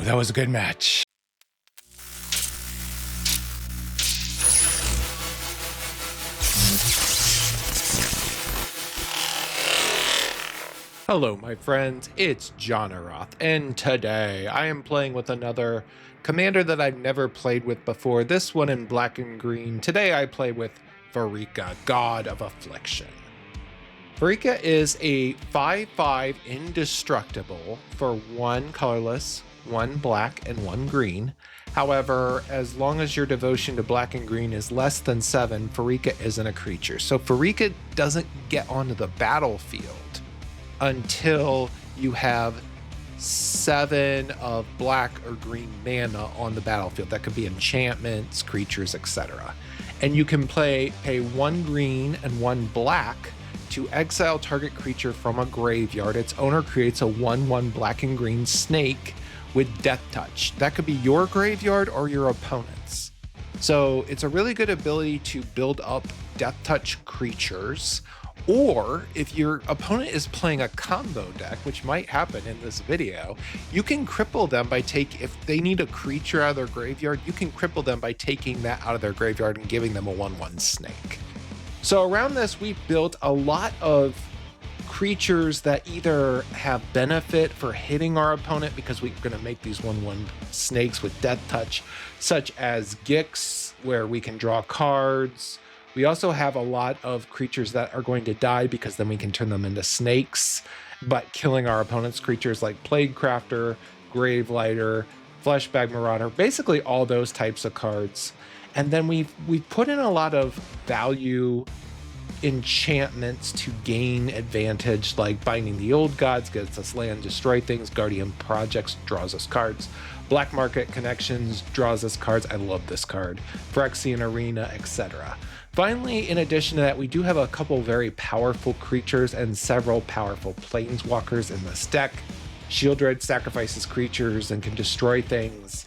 that was a good match. Hello, my friends, it's Johnaroth, and today I am playing with another commander that I've never played with before, this one in black and green. Today I play with Pharika, God of Affliction. Pharika is a 5/5 indestructible for 1 colorless, 1 black, and 1 green. However, as long as your devotion to black and green is less than 7, Pharika isn't a creature. So Pharika doesn't get onto the battlefield until you have 7 of black or green mana on the battlefield. That could be enchantments, creatures, etc. And you can pay 1 green and 1 black to exile target creature from a graveyard. Its owner creates a 1/1 black and green snake with Death Touch. That could be your graveyard or your opponent's. So it's a really good ability to build up Death Touch creatures. Or if your opponent is playing a combo deck, which might happen in this video, you can cripple them by if they need a creature out of their graveyard, you can cripple them by taking that out of their graveyard and giving them a 1/1 snake. So around this, we built a lot of creatures that either have benefit for hitting our opponent because we're going to make these 1/1 snakes with Death Touch, such as Gix, where we can draw cards. We also have a lot of creatures that are going to die because then we can turn them into snakes, but killing our opponent's creatures like Plague Crafter, Gravelighter, Fleshbag Marauder, basically all those types of cards. And then we've put in a lot of value enchantments to gain advantage, like Binding the Old Gods gets us land, destroy things, Guardian Projects draws us cards, Black Market Connections draws us cards. I love this card, Phyrexian Arena, etc. Finally, in addition to that, we do have a couple very powerful creatures and several powerful planeswalkers in this deck. Shieldred sacrifices creatures and can destroy things.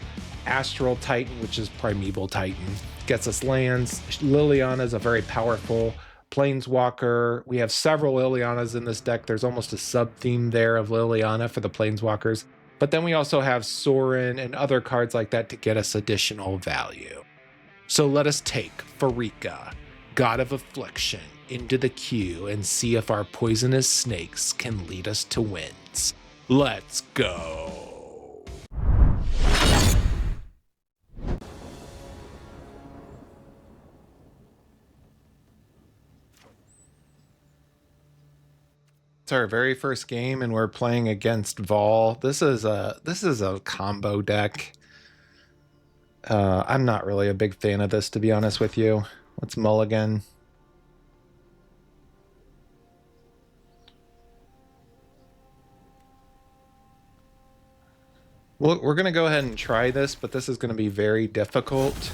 Astral Titan, which is Primeval Titan, gets us lands. Liliana is a very powerful planeswalker. We have several Lilianas in this deck. There's almost a sub-theme there of Liliana for the planeswalkers. But then we also have Sorin and other cards like that to get us additional value. So let us take Pharika, God of Affliction, into the queue and see if our poisonous snakes can lead us to wins. Let's go. It's our very first game and we're playing against Brawl. This is a combo deck. I'm not really a big fan of this, to be honest with you. Let's mulligan. Well, we're going to go ahead and try this, but this is going to be very difficult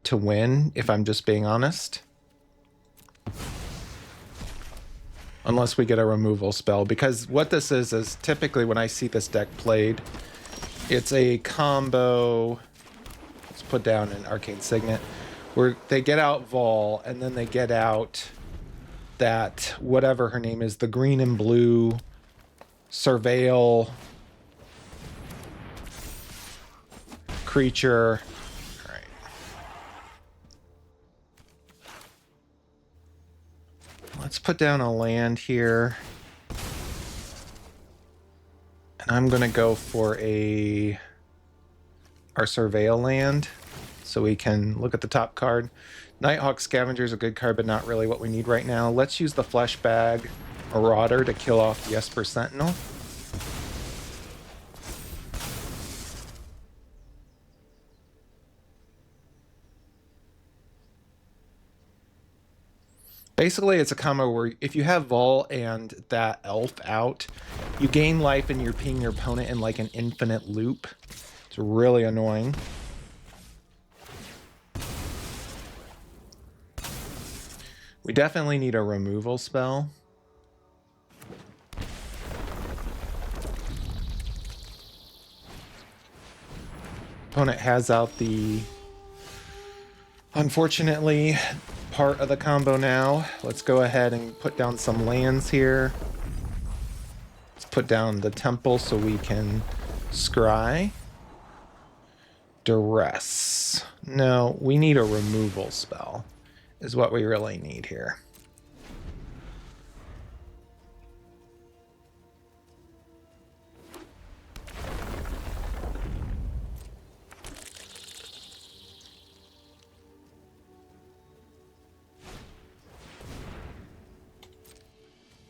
to win, if I'm just being honest. Unless we get a removal spell, because what this is typically when I see this deck played, it's a combo. Let's put down an Arcane Signet where they get out Vol and then they get out that whatever her name is, the green and blue Surveil creature. All right. Let's put down a land here. I'm going to go for our Surveil land so we can look at the top card. Nighthawk Scavenger is a good card, but not really what we need right now. Let's use the Fleshbag Marauder to kill off the Esper Sentinel. Basically, it's a combo where if you have Vol and that elf out, you gain life and you're pinging your opponent in like an infinite loop. It's really annoying. We definitely need a removal spell. Opponent has out the, unfortunately, part of the combo now. Let's go ahead and put down some lands here. Let's put down the temple so we can scry. Duress. No, we need a removal spell is what we really need here.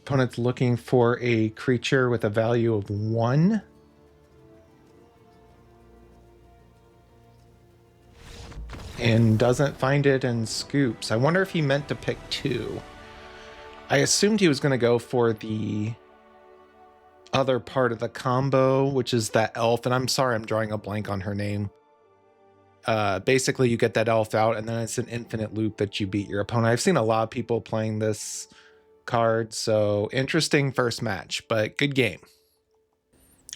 Opponent's looking for a creature with a value of 1. And doesn't find it and scoops. I wonder if he meant to pick 2. I assumed he was going to go for the other part of the combo, which is that elf. And I'm sorry, I'm drawing a blank on her name. Basically, you get that elf out, and then it's an infinite loop that you beat your opponent. I've seen a lot of people playing this card, so interesting first match, but good game.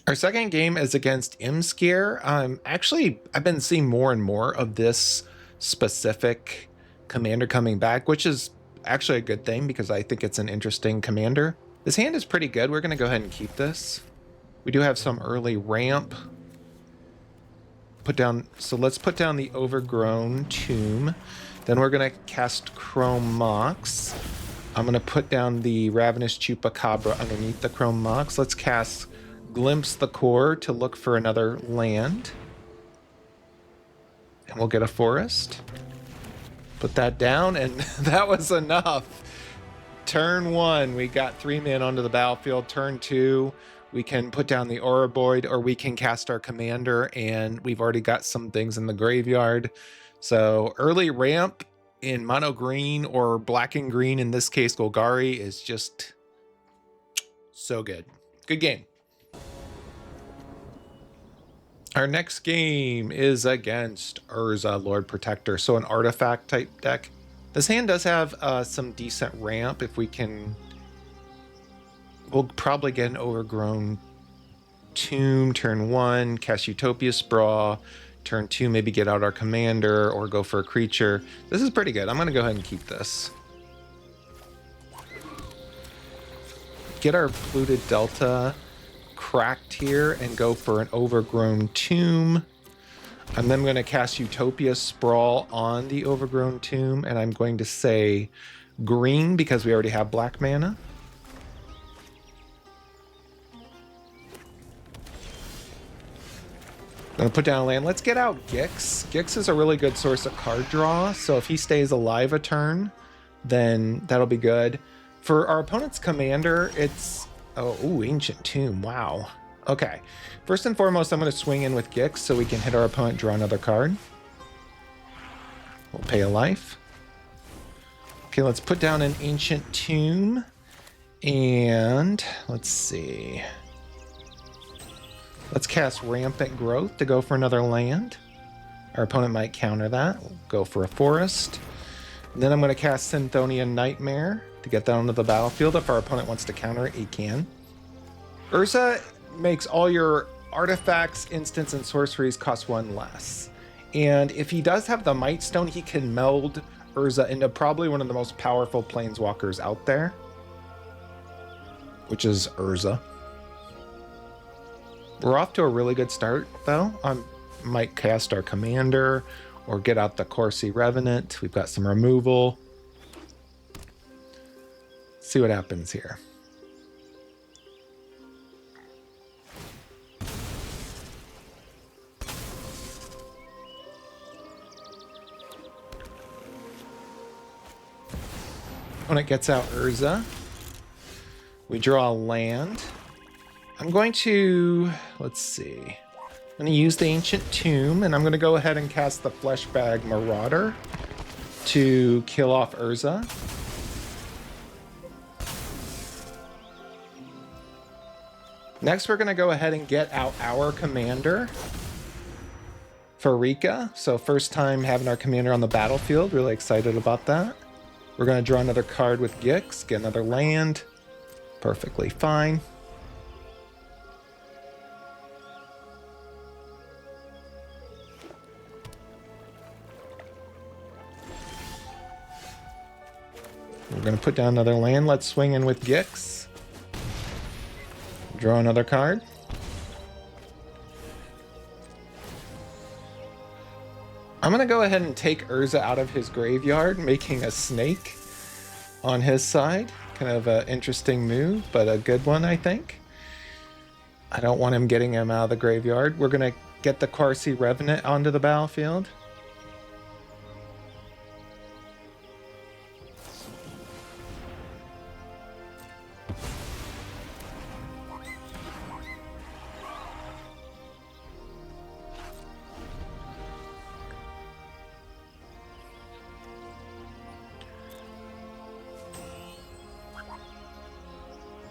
Our second game is against Imscare. Actually, I've been seeing more and more of this specific commander coming back, which is actually a good thing because I think it's an interesting commander. This hand is pretty good. We're going to go ahead and keep this. We do have some early ramp. So let's put down the Overgrown Tomb. Then we're going to cast Chrome Mox. I'm going to put down the Ravenous Chupacabra underneath the Chrome Mox. Let's cast Glimpse the Core to look for another land. And we'll get a forest. Put that down, and that was enough. Turn 1, we got 3 men onto the battlefield. Turn 2, we can put down the Ouroboid, or we can cast our commander, and we've already got some things in the graveyard. So early ramp in mono green or black and green, in this case Golgari, is just so good. Good game. Our next game is against Urza, Lord Protector, so an artifact type deck. This hand does have some decent ramp. If we can, we'll probably get an Overgrown Tomb turn 1, cast Utopia Sprawl. Turn 2, maybe get out our commander or go for a creature. This is pretty good. I'm going to go ahead and keep this. Get our Polluted Delta cracked here and go for an Overgrown Tomb. I'm then going to cast Utopia Sprawl on the Overgrown Tomb, and I'm going to say green because we already have black mana. Gonna put down a land. Let's get out Gix. Gix is a really good source of card draw, so if he stays alive a turn, then that'll be good. For our opponent's commander, it's... ooh, Ancient Tomb. Wow. Okay. First and foremost, I'm going to swing in with Gix so we can hit our opponent, draw another card. We'll pay a life. Okay, let's put down an Ancient Tomb. And let's see. Let's cast Rampant Growth to go for another land. Our opponent might counter that. We'll go for a forest. And then I'm going to cast Synthonian Nightmare to get that onto the battlefield. If our opponent wants to counter it, he can. Urza makes all your artifacts, instants, and sorceries cost 1 less. And if he does have the Might Stone, he can meld Urza into probably one of the most powerful planeswalkers out there, which is Urza. We're off to a really good start, though. I might cast our commander or get out the Corsi Revenant. We've got some removal. See what happens here. Opponent gets out Urza. We draw a land. I'm going to, let's see. I'm going to use the Ancient Tomb, and I'm going to go ahead and cast the Fleshbag Marauder to kill off Urza. Next, we're going to go ahead and get out our commander, Pharika. So first time having our commander on the battlefield. Really excited about that. We're going to draw another card with Gix, get another land. Perfectly fine. We're going to put down another land. Let's swing in with Gix. Draw another card. I'm going to go ahead and take Urza out of his graveyard, making a snake on his side. Kind of an interesting move, but a good one, I think. I don't want him getting him out of the graveyard. We're going to get the Quarcy Revenant onto the battlefield.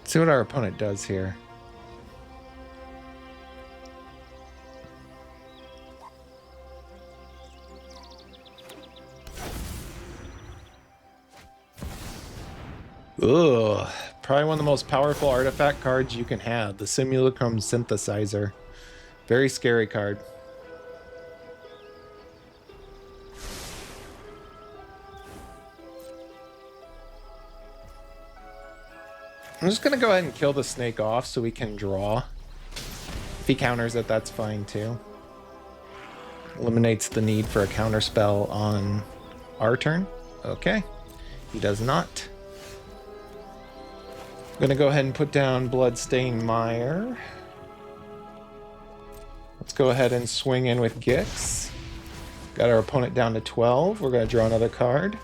See what our opponent does here. Ugh, probably one of the most powerful artifact cards you can have, the Simulacrum Synthesizer. Very scary card. I'm just going to go ahead and kill the snake off so we can draw. If he counters it, that's fine too. Eliminates the need for a counter spell on our turn. Okay, he does not. I'm going to go ahead and put down Bloodstained Mire. Let's go ahead and swing in with Gix. Got our opponent down to 12. We're going to draw another card.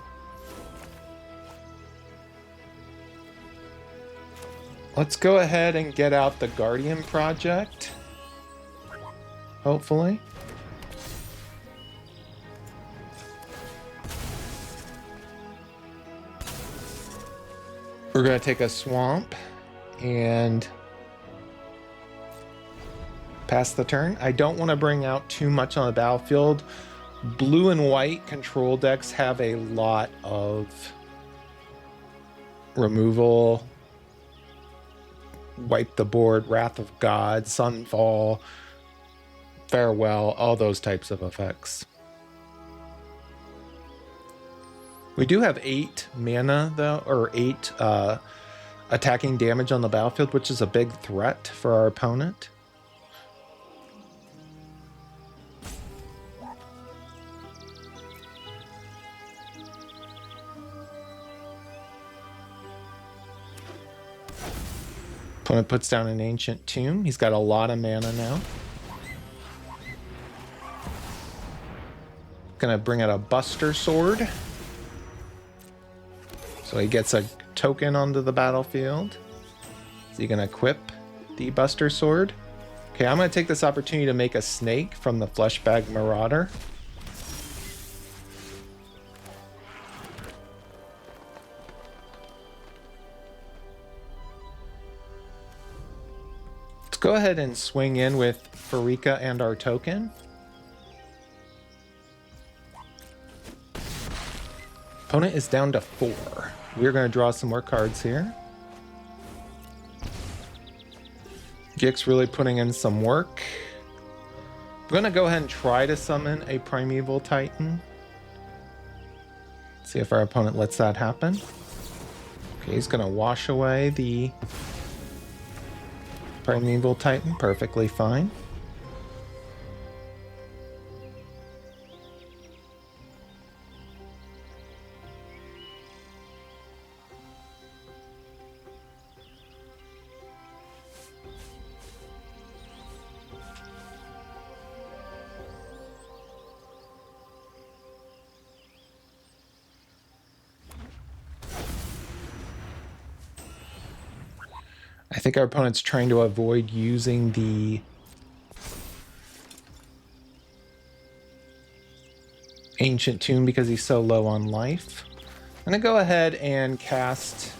Let's go ahead and get out the Guardian Project. Hopefully. We're going to take a Swamp and pass the turn. I don't want to bring out too much on the battlefield. Blue and white control decks have a lot of removal. Wipe the board, Wrath of God, Sunfall, Farewell, all those types of effects. We do have 8 mana though, or 8 attacking damage on the battlefield, which is a big threat for our opponent. Opponent puts down an Ancient Tomb. He's got a lot of mana now. Gonna bring out a Buster Sword. So he gets a token onto the battlefield. Is he gonna equip the Buster Sword? Okay, I'm gonna take this opportunity to make a snake from the Fleshbag Marauder. Go ahead and swing in with Pharika and our token. Opponent is down to 4. We're going to draw some more cards here. Gix really putting in some work. I'm going to go ahead and try to summon a Primeval Titan. See if our opponent lets that happen. Okay, he's going to wash away the Primeval Titan, perfectly fine. I think our opponent's trying to avoid using the Ancient Tomb because he's so low on life. I'm going to go ahead and cast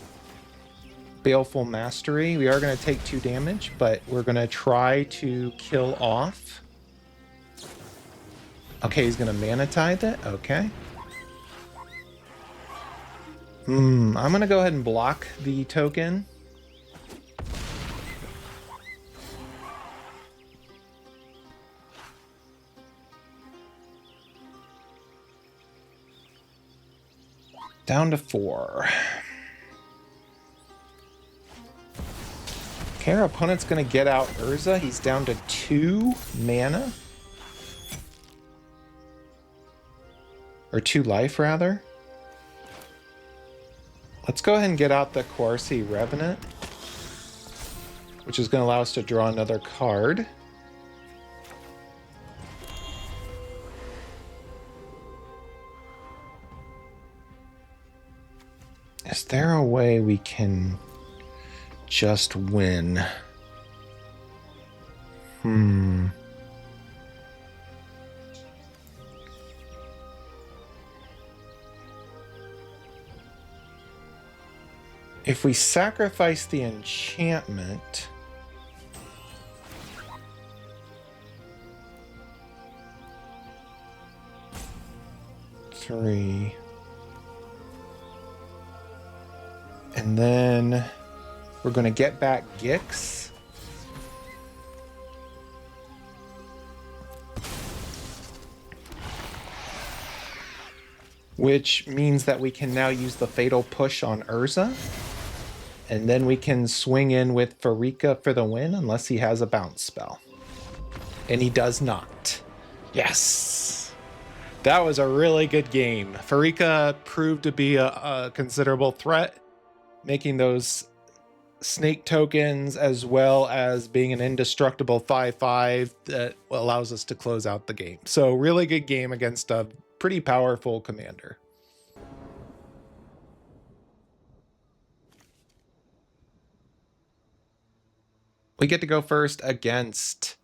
Baleful Mastery. We are going to take 2 damage, but we're going to try to kill off. Okay, he's going to Mana Tithe it. Okay. I'm going to go ahead and block the token. Down to 4. Okay, Okay, our opponent's going to get out Urza. He's down to 2 mana. Or 2 life, rather. Let's go ahead and get out the Quarcy Revenant, which is going to allow us to draw another card. Is there a way we can just win? If we sacrifice the enchantment, three, and then we're going to get back Gix. Which means that we can now use the Fatal Push on Urza. And then we can swing in with Pharika for the win, unless he has a bounce spell. And he does not. Yes! That was a really good game. Pharika proved to be a considerable threat, making those snake tokens as well as being an indestructible 5/5 that allows us to close out the game. So really good game against a pretty powerful commander. We get to go first against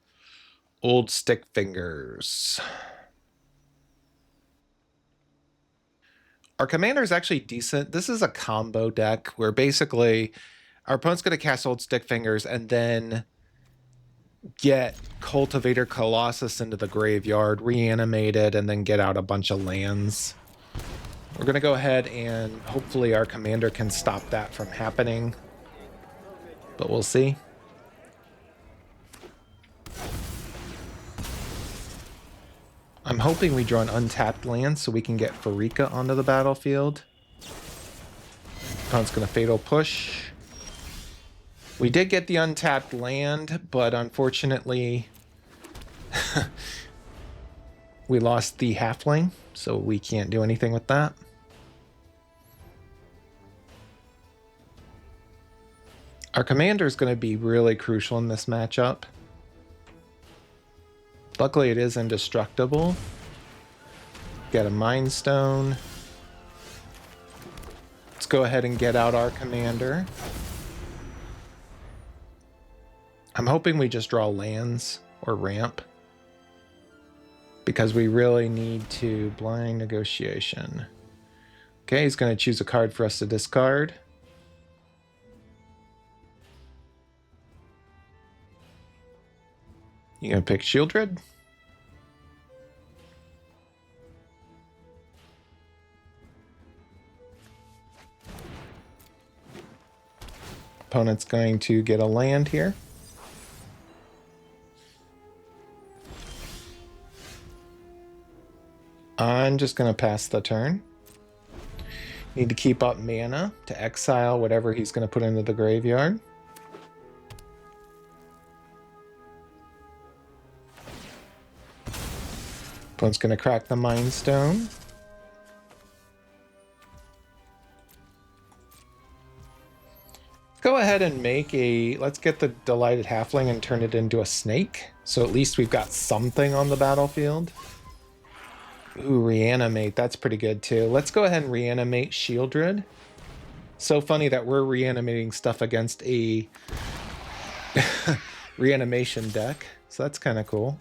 Old Stick Fingers. Our commander is actually decent. This is a combo deck where basically our opponent's going to cast Old Stick Fingers and then get Cultivator Colossus into the graveyard, reanimate it, and then get out a bunch of lands. We're going to go ahead and hopefully our commander can stop that from happening, but we'll see. I'm hoping we draw an untapped land so we can get Pharika onto the battlefield. Opponent's going to Fatal Push. We did get the untapped land, but unfortunately we lost the halfling, so we can't do anything with that. Our commander is going to be really crucial in this matchup. Luckily, it is indestructible. Get a Mind Stone. Let's go ahead and get out our commander. I'm hoping we just draw lands or ramp, because we really need to blind negotiation. Okay, he's going to choose a card for us to discard. You gonna pick Shieldred? Opponent's going to get a land here. I'm just gonna pass the turn. Need to keep up mana to exile whatever he's gonna put into the graveyard. Opponent's going to crack the Mind Stone. Go ahead and make a... Let's get the Delighted Halfling and turn it into a snake. So at least we've got something on the battlefield. Ooh, Reanimate. That's pretty good too. Let's go ahead and reanimate Shieldred. So funny that we're reanimating stuff against a reanimation deck. So that's kind of cool.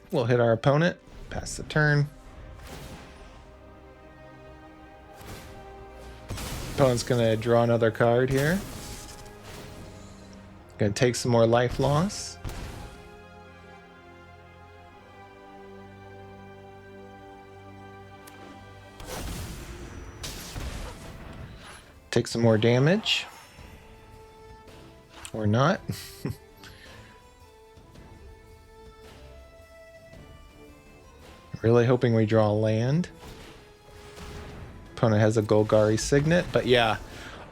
We'll hit our opponent, pass the turn. Opponent's gonna draw another card here. Gonna take some more life loss. Take some more damage. Or not. Really hoping we draw a land. Opponent has a Golgari Signet, but yeah,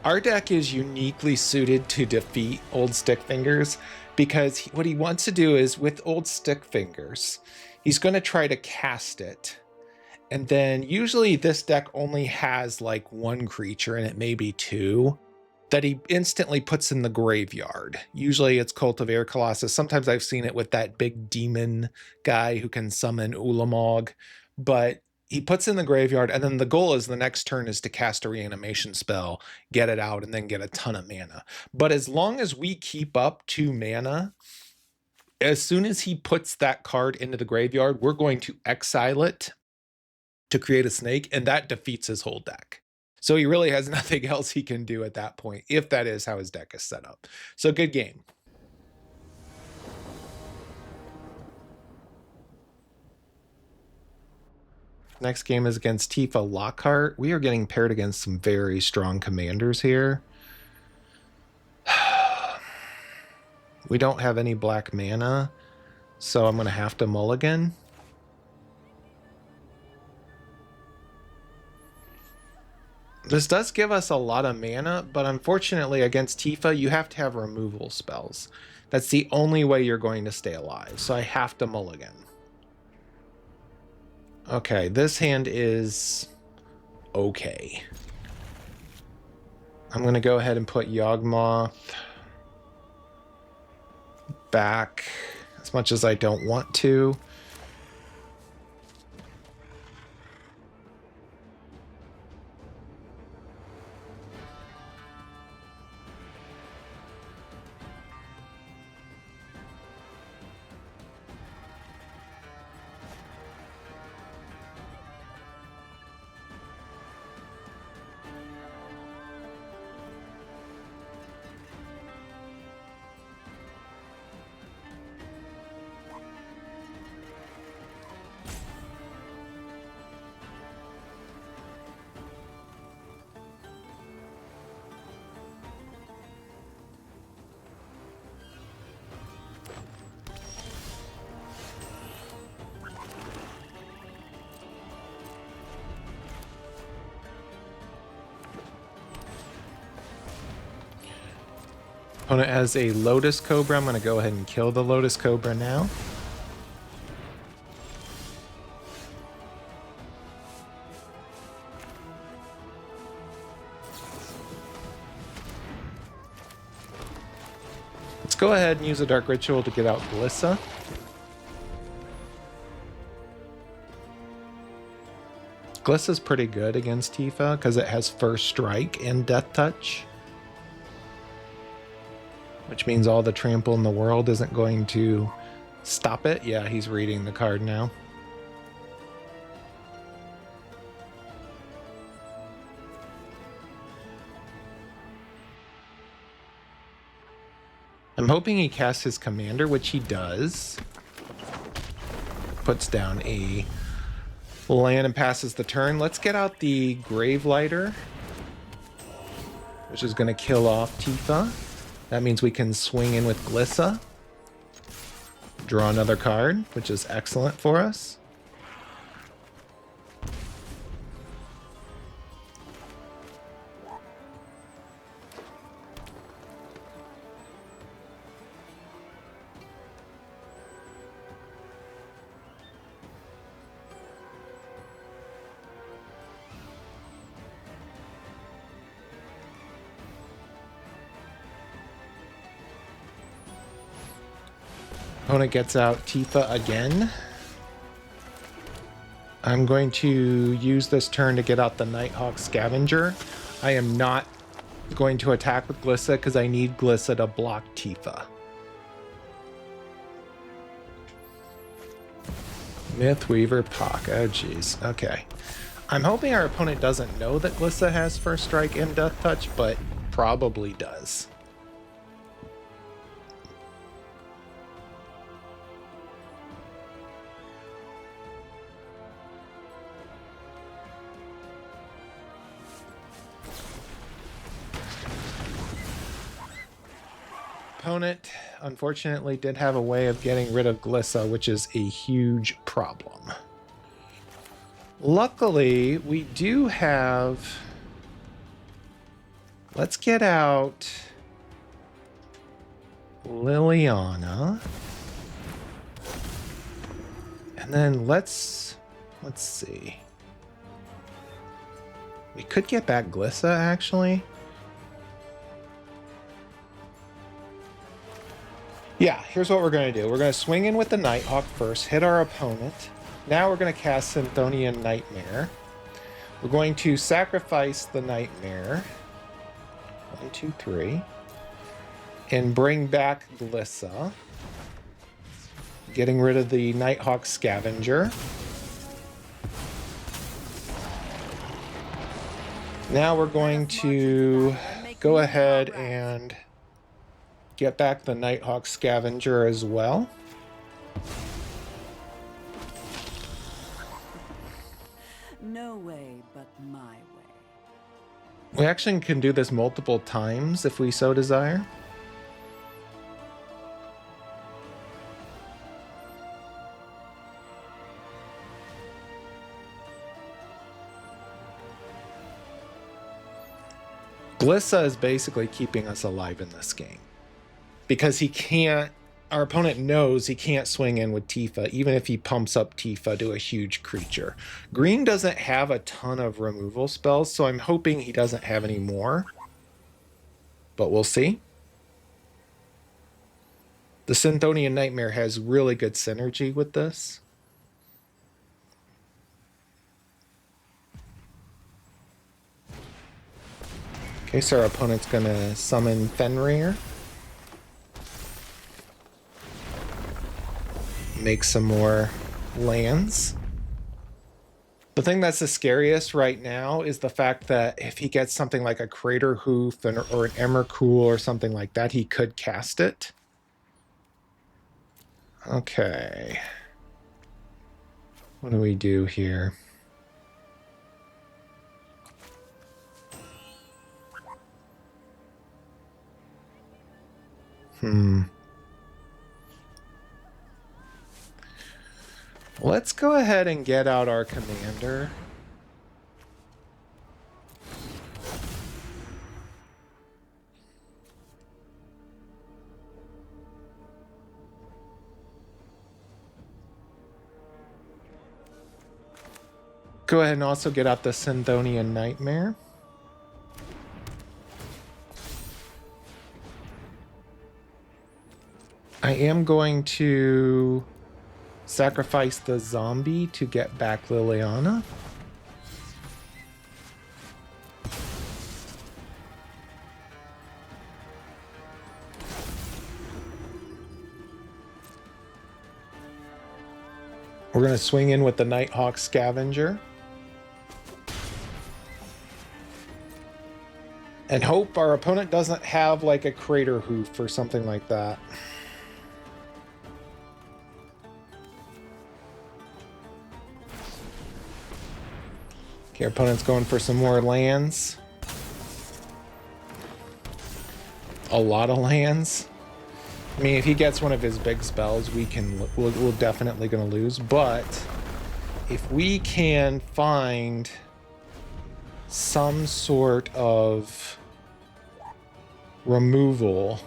Our deck is uniquely suited to defeat Old Stick Fingers because what he wants to do is with Old Stick Fingers, he's going to try to cast it. And then usually this deck only has like one creature and it may be two that he instantly puts in the graveyard. Usually it's Cult of Air Colossus. Sometimes I've seen it with that big demon guy who can summon Ulamog, but he puts in the graveyard, and then the goal is the next turn is to cast a reanimation spell, get it out, and then get a ton of mana. But as long as we keep up 2 mana, as soon as he puts that card into the graveyard, we're going to exile it to create a snake, and that defeats his whole deck. So he really has nothing else he can do at that point, if that is how his deck is set up. So good game. Next game is against Tifa Lockhart. We are getting paired against some very strong commanders here. We don't have any black mana, so I'm going to have to mulligan. This does give us a lot of mana, but unfortunately against Tifa, you have to have removal spells. That's the only way you're going to stay alive, so I have to mulligan. Okay, this hand is okay. I'm going to go ahead and put Yawgmoth back as much as I don't want to. Opponent has a Lotus Cobra. I'm going to go ahead and kill the Lotus Cobra now. Let's go ahead and use a Dark Ritual to get out Glissa. Glissa's pretty good against Tifa because it has First Strike and Death Touch, which means all the trample in the world isn't going to stop it. Yeah, he's reading the card now. I'm hoping he casts his commander, which he does. Puts down a land and passes the turn. Let's get out the Gravelighter, which is going to kill off Tifa. That means we can swing in with Glissa. Draw another card, which is excellent for us. Opponent gets out Tifa again. I'm going to use this turn to get out the Nighthawk Scavenger. I am not going to attack with Glissa because I need Glissa to block Tifa. Mythweaver Pock. Oh, jeez. Okay. I'm hoping our opponent doesn't know that Glissa has First Strike and Death Touch, but probably does. Opponent, unfortunately, did have a way of getting rid of Glissa, which is a huge problem. Luckily, we do have Let's get out Liliana. And then let's see. We could get back Glissa, actually. Yeah, here's what we're going to do. We're going to swing in with the Nighthawk first, hit our opponent. Now we're going to cast Synthonian Nightmare. We're going to sacrifice the Nightmare. 1, 2, 3. And bring back Glissa. Getting rid of the Nighthawk Scavenger. Now we're going to go ahead and get back the Nighthawk Scavenger as well. No way but my way. We actually can do this multiple times if we so desire. Glissa is basically keeping us alive in this game because he can't, our opponent knows he can't swing in with Tifa, even if he pumps up Tifa to a huge creature. Green doesn't have a ton of removal spells, so I'm hoping he doesn't have any more, but we'll see. The Synthonian Nightmare has really good synergy with this. Okay, so our opponent's gonna summon Fenrir. Make some more lands. The thing that's the scariest right now is the fact that if he gets something like a Crater Hoof or an Emrakul or something like that, he could cast it. Okay. What do we do here? Let's go ahead and get out our commander. Go ahead and also get out the Synthonian Nightmare. I am going to sacrifice the zombie to get back Liliana. We're going to swing in with the Nighthawk Scavenger. And hope our opponent doesn't have like a Crater Hoof or something like that. Okay, our opponent's going for some more lands. A lot of lands. I mean, if he gets one of his big spells, we're definitely going to lose. But if we can find some sort of removal,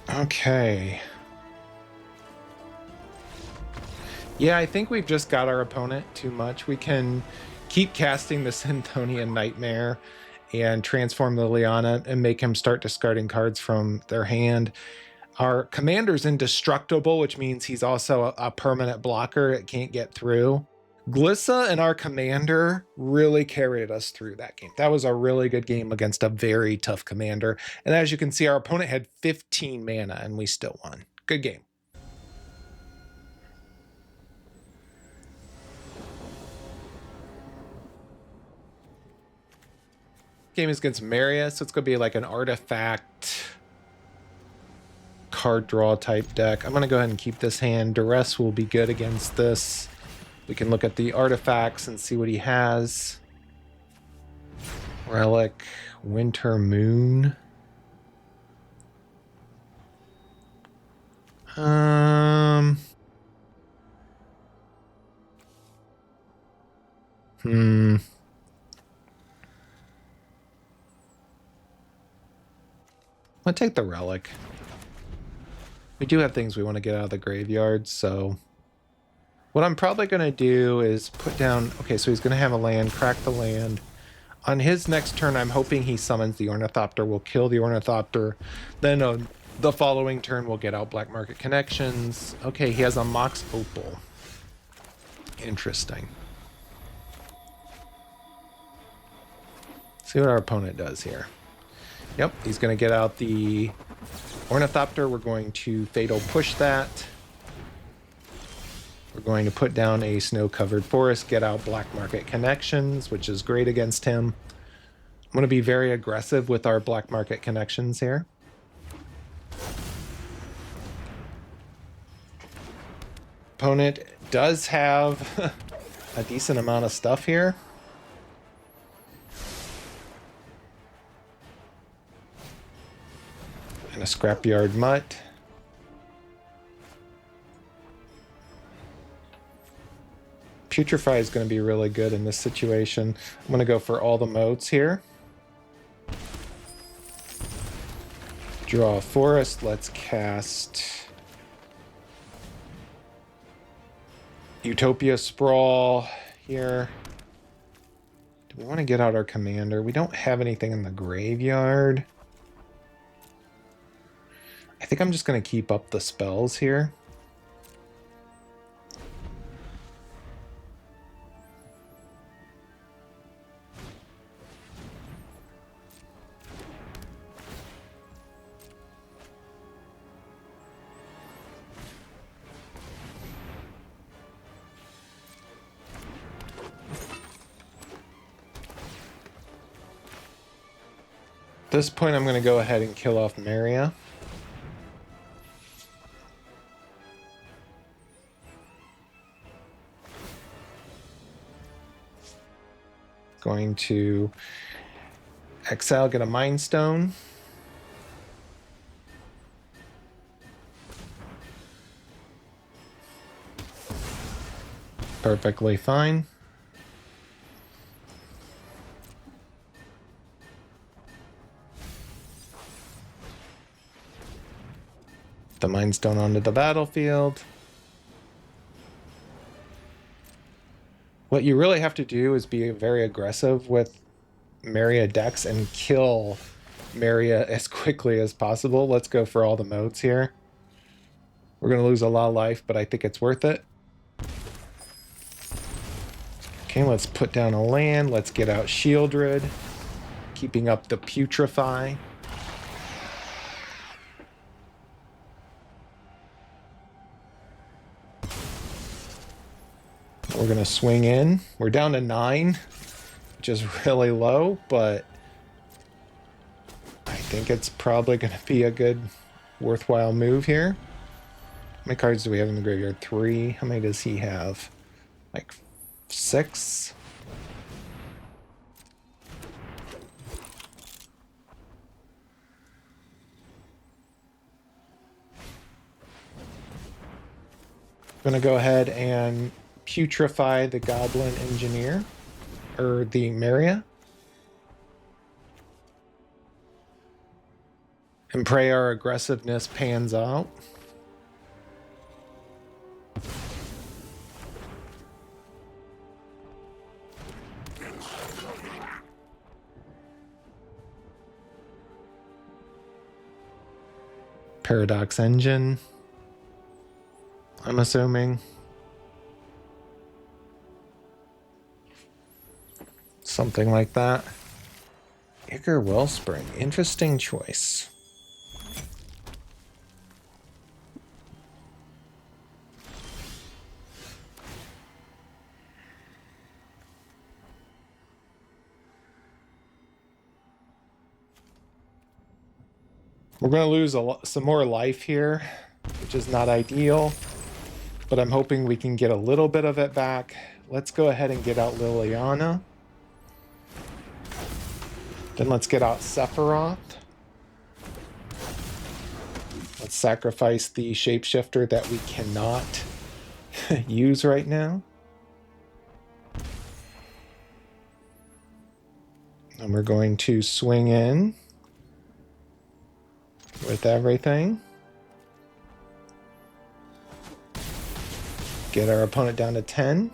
okay. Yeah, I think we've just got our opponent too much. We can keep casting the Synthonian Nightmare and transform Liliana and make him start discarding cards from their hand. Our commander's indestructible, which means he's also a permanent blocker. It can't get through. Glissa and our commander really carried us through that game. That was a really good game against a very tough commander. And as you can see, our opponent had 15 mana and we still won. Good game. Game is against Marius, so it's going to be like an artifact card draw type deck. I'm going to go ahead and keep this hand. Duress will be good against this. We can look at the artifacts and see what he has. Relic, Winter Moon. I'm gonna take the relic. We do have things we want to get out of the graveyard, so what I'm probably going to do is put down... Okay, so he's going to have a land, crack the land. On his next turn, I'm hoping he summons the Ornithopter. We'll kill the Ornithopter. Then the following turn, we'll get out Black Market Connections. Okay, he has a Mox Opal. Interesting. See what our opponent does here. Yep, he's going to get out the Ornithopter. We're going to Fatal Push that. We're going to put down a Snow-Covered Forest, get out Black Market Connections, which is great against him. I'm going to be very aggressive with our Black Market Connections here. Opponent does have a decent amount of stuff here. And a Scrapyard Mutt. Putrefy is going to be really good in this situation. I'm going to go for all the modes here. Draw a forest. Let's cast Utopia Sprawl here. Do we want to get out our commander? We don't have anything in the graveyard. I think I'm just going to keep up the spells here. At this point, I'm going to go ahead and kill off Maria. Going to exile, get a Mind Stone. Perfectly fine. The Mind Stone onto the battlefield. What you really have to do is be very aggressive with Maria decks and kill Maria as quickly as possible. Let's go for all the modes here. We're going to lose a lot of life, but I think it's worth it. Okay, let's put down a land. Let's get out Shieldred, keeping up the Putrefy. We're going to swing in. We're down to 9, which is really low, but I think it's probably going to be a good, worthwhile move here. How many cards do we have in the graveyard? 3. How many does he have? Like 6? I'm going to go ahead and Putrefy the Goblin Engineer, or the Maria. And pray our aggressiveness pans out. Paradox Engine, I'm assuming. Something like that. Ichor Wellspring, interesting choice. We're going to lose some more life here, which is not ideal, but I'm hoping we can get a little bit of it back. Let's go ahead and get out Liliana. Then let's get out Sephiroth. Let's sacrifice the shapeshifter that we cannot use right now. And we're going to swing in with everything. Get our opponent down to 10.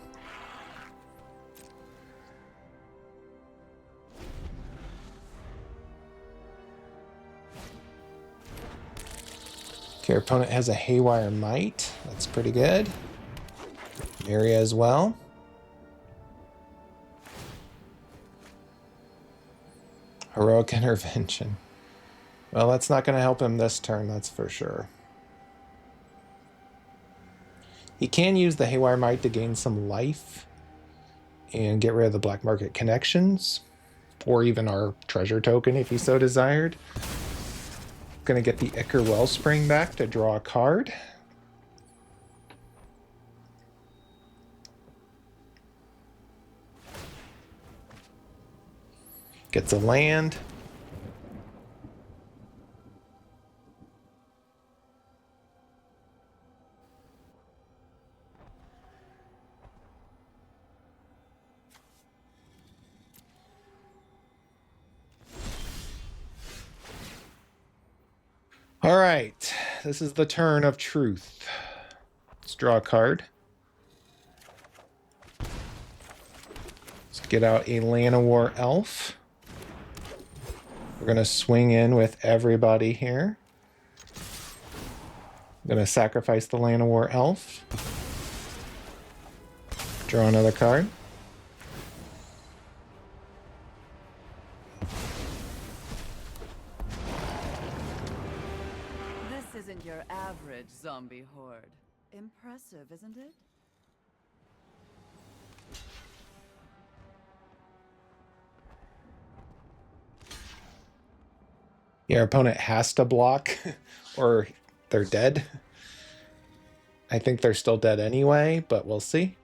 Okay, our opponent has a Haywire Might. That's pretty good. Area as well. Heroic Intervention. Well, that's not going to help him this turn, that's for sure. He can use the Haywire Might to gain some life and get rid of the black market connections, or even our treasure token if he so desired. Going to get the Ichor Wellspring back to draw a card. Gets a land. All right, this is the turn of truth. Let's draw a card. Let's get out a Llanowar Elf. We're going to swing in with everybody here. I'm going to sacrifice the Llanowar Elf. Draw another card. This isn't your average zombie horde. Impressive, isn't it? Your opponent has to block or they're dead. I think they're still dead anyway, but we'll see.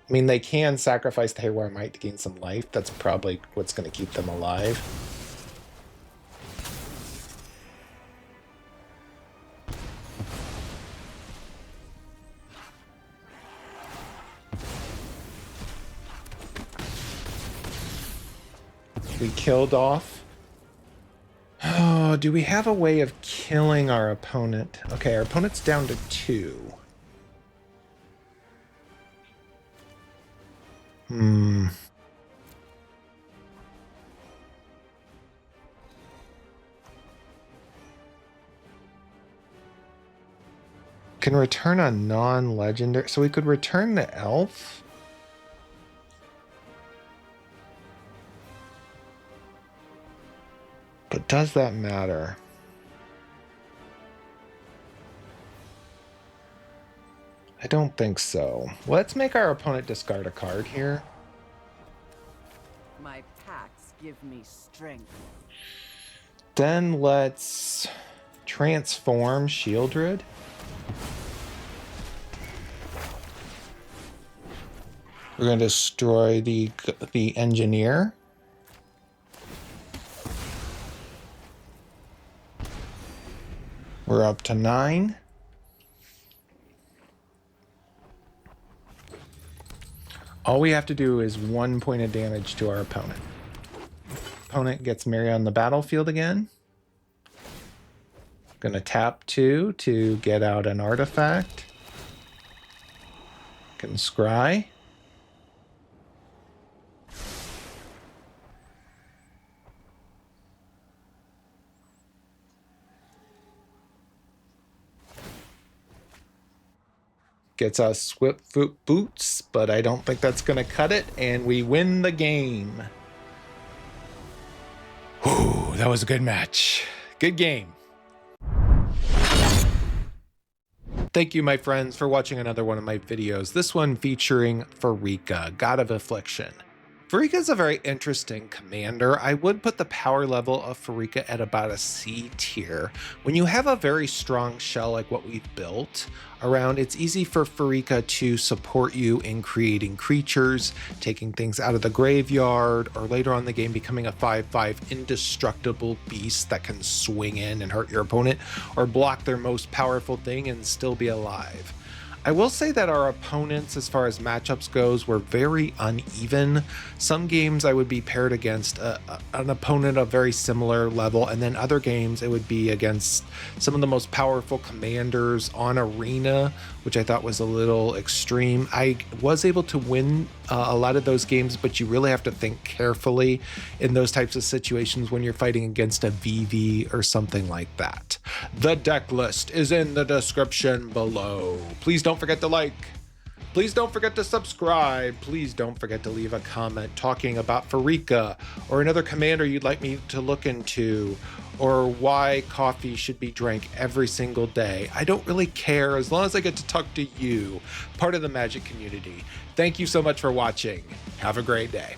I mean, they can sacrifice the Haywire Might to gain some life. That's probably what's going to keep them alive. We killed off. Oh, do we have a way of killing our opponent? Okay, our opponent's down to 2. Can return a non-legendary. So we could return the elf. But does that matter? I don't think so. Let's make our opponent discard a card here. My packs give me strength. Then let's transform Shieldred. We're going to destroy the engineer. We're up to 9. All we have to do is 1 point of damage to our opponent. Opponent gets Mary on the battlefield again. Gonna tap 2 to get out an artifact. Can scry. Gets us Swift Foot Boots, but I don't think that's going to cut it, and we win the game. Whew, that was a good match. Good game. Thank you, my friends, for watching another one of my videos. This one featuring Pharika, God of Affliction. Pharika is a very interesting commander. I would put the power level of Pharika at about a C tier. When you have a very strong shell like what we've built around, it's easy for Pharika to support you in creating creatures, taking things out of the graveyard, or later on in the game becoming a 5/5 indestructible beast that can swing in and hurt your opponent, or block their most powerful thing and still be alive. I will say that our opponents, as far as matchups goes, were very uneven. Some games I would be paired against an opponent of very similar level, and then other games it would be against some of the most powerful commanders on Arena, which I thought was a little extreme. I was able to win a lot of those games, but you really have to think carefully in those types of situations when you're fighting against a VV or something like that. The deck list is in the description below. Please don't forget to like. Please don't forget to subscribe. Please don't forget to leave a comment talking about Pharika or another commander you'd like me to look into, or why coffee should be drank every single day. I don't really care as long as I get to talk to you, part of the Magic community. Thank you so much for watching. Have a great day.